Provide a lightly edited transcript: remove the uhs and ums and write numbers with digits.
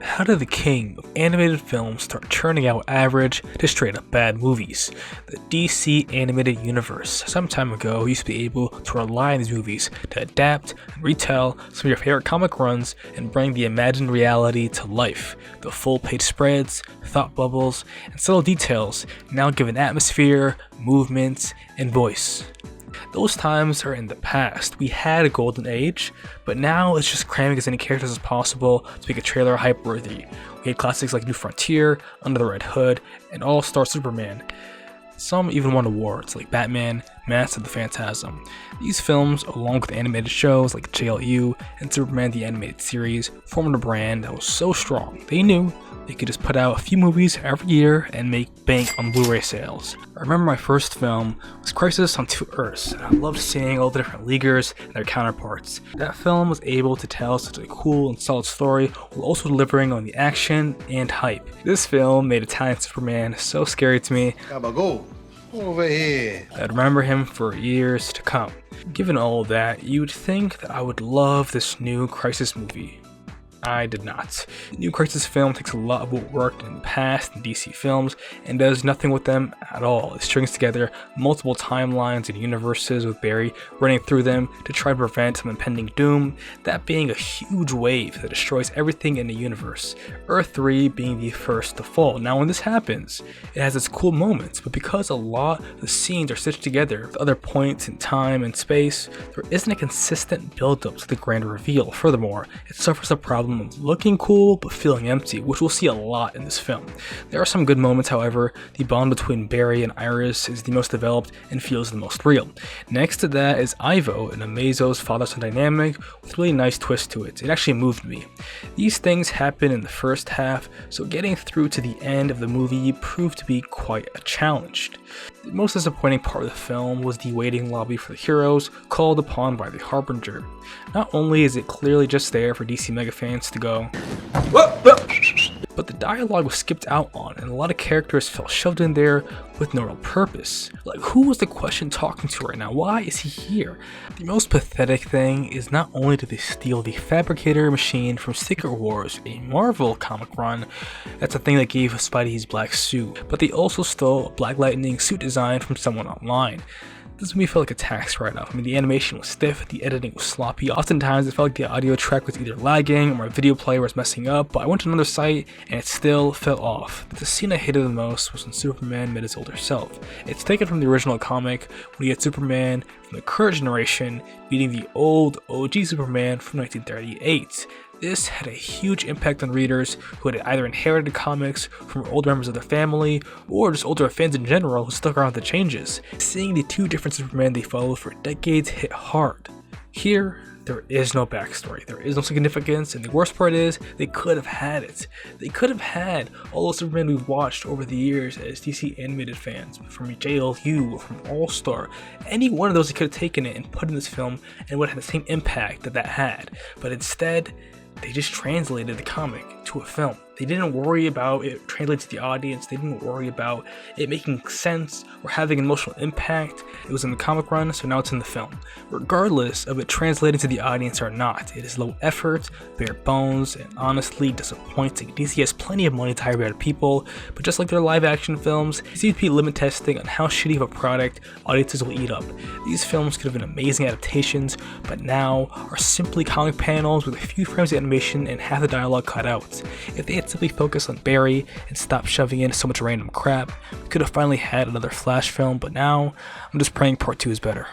How did the king of animated films start churning out average to straight up bad movies? The DC animated universe some time ago used to be able to rely on these movies to adapt and retell some of your favorite comic runs and bring the imagined reality to life. The full page spreads, thought bubbles, and subtle details now give an atmosphere, movement, and voice. Those times are in the past. We had a golden age, but now it's just cramming as many characters as possible to make a trailer hype worthy. We had classics like New Frontier, Under the Red Hood, and All-Star Superman. Some even won awards like Batman, Mask of the Phantasm. These films, along with animated shows like DCAU and Superman the Animated Series, formed a brand that was so strong they knew they could just put out a few movies every year and make bank on Blu-ray sales. I remember my first film was Crisis on Two Earths, and I loved seeing all the different Leaguers and their counterparts. That film was able to tell such a cool and solid story while also delivering on the action and hype. This film made Italian Superman so scary to me. Go over here. I'd remember him for years to come. Given all that, you would think that I would love this new Crisis movie. I did not. The new Crisis film takes a lot of what worked in the past in DC films and does nothing with them at all. It strings together multiple timelines and universes with Barry running through them to try to prevent some impending doom, that being a huge wave that destroys everything in the universe, Earth 3 being the first to fall. Now when this happens, it has its cool moments, but because a lot of the scenes are stitched together with other points in time and space, there isn't a consistent build-up to the grand reveal. Furthermore, it suffers a problem of looking cool but feeling empty, which we'll see a lot in this film. There are some good moments, however. The bond between Barry and Iris is the most developed and feels the most real. Next to that is Ivo and Amazo's father-son dynamic with a really nice twist to it. It actually moved me. These things happen in the first half, so getting through to the end of the movie proved to be quite a challenge. The most disappointing part of the film was the waiting lobby for the heroes called upon by the Harbinger. Not only is it clearly just there for DC mega fans to go, but the dialogue was skipped out on and a lot of characters felt shoved in there with no real purpose. Like, who was the Question talking to right now? Why is he here? The most pathetic thing is not only did they steal the Fabricator machine from Secret Wars, a Marvel comic run, that's a thing that gave Spidey his black suit, but they also stole a Black Lightning suit design from someone online. This movie felt like a tax write-off. I mean, the animation was stiff, the editing was sloppy. Oftentimes, it felt like the audio track was either lagging or my video player was messing up, but I went to another site and it still fell off. The scene I hated the most was when Superman met his older self. It's taken from the original comic when you had Superman from the current generation beating the old OG Superman from 1938. This had a huge impact on readers who had either inherited comics from older members of their family or just older fans in general who stuck around with the changes. Seeing the two different Supermen they followed for decades hit hard. Here, there is no backstory, there is no significance, and the worst part is, they could have had it. They could have had all those Supermen we've watched over the years as DC animated fans, from DCAU or from All-Star. Any one of those, they could have taken it and put in this film and it would have had the same impact that had. But instead, they just translated the comic to a film. They didn't worry about it translating to the audience. They didn't worry about it making sense or having an emotional impact. It was in the comic run, so now it's in the film. Regardless of it translating to the audience or not, it is low effort, bare bones, and honestly disappointing. DC has plenty of money to hire better people, but just like their live action films, they seem to be limit testing on how shitty of a product audiences will eat up. These films could have been amazing adaptations, but now are simply comic panels with a few frames of animation and half the dialogue cut out. If they had simply focused on Barry and stopped shoving in so much random crap, we could have finally had another Flash film, but now I'm just praying part 2 is better.